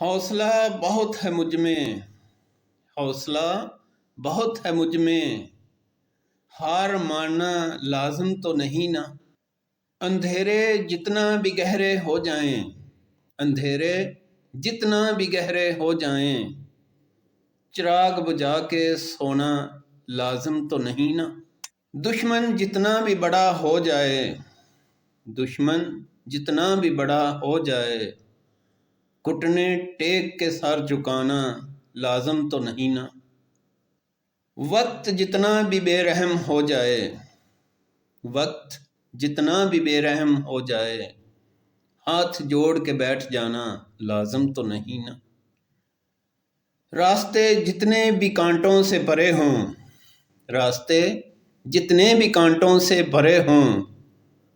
حوصلہ بہت ہے مجھ میں، حوصلہ بہت ہے مجھ میں، ہار ماننا لازم تو نہیں نا۔ اندھیرے جتنا بھی گہرے ہو جائیں، اندھیرے جتنا بھی گہرے ہو جائیں، چراغ بجھا کے سونا لازم تو نہیں نا۔ دشمن جتنا بھی بڑا ہو جائے، دشمن جتنا بھی بڑا ہو جائے، گھٹنے ٹیک کے سر جھکانا لازم تو نہیں نا۔ وقت جتنا بھی بے رحم ہو جائے، وقت جتنا بھی بے رحم ہو جائے، ہاتھ جوڑ کے بیٹھ جانا لازم تو نہیں نا۔ راستے جتنے بھی کانٹوں سے بھرے ہوں، راستے جتنے بھی کانٹوں سے بھرے ہوں،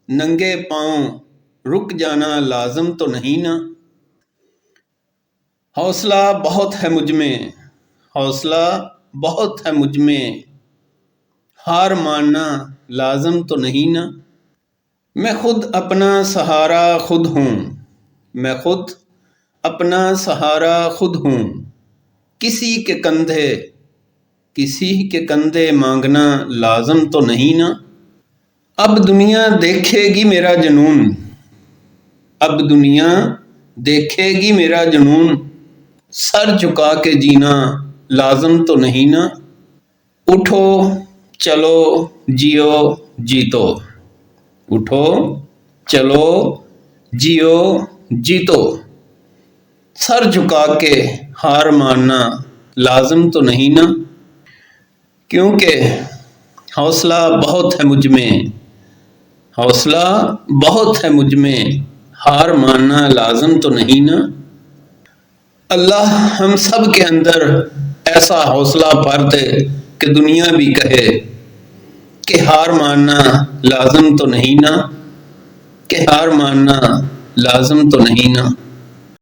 ننگے پاؤں رک جانا لازم تو نہیں نا۔ حوصلہ بہت ہے مجھ میں، حوصلہ بہت ہے مجھ میں، ہار ماننا لازم تو نہیں نا۔ میں خود اپنا سہارا خود ہوں، میں خود اپنا سہارا خود ہوں، کسی کے کندھے، کسی کے کندھے مانگنا لازم تو نہیں نا۔ اب دنیا دیکھے گی میرا جنون، اب دنیا دیکھے گی میرا جنون، سر جھکا کے جینا لازم تو نہیں نا۔ اٹھو چلو جیو جیتو، اٹھو چلو جیو جیتو، سر جھکا کے ہار ماننا لازم تو نہیں نا۔ کیونکہ حوصلہ بہت ہے مجھ میں، حوصلہ بہت ہے مجھ میں، ہار ماننا لازم تو نہیں نا۔ اللہ ہم سب کے اندر ایسا حوصلہ بھر دے کہ دنیا بھی کہے کہ ہار ماننا لازم تو نہیں نا، کہ ہار ماننا لازم تو نہیں نا۔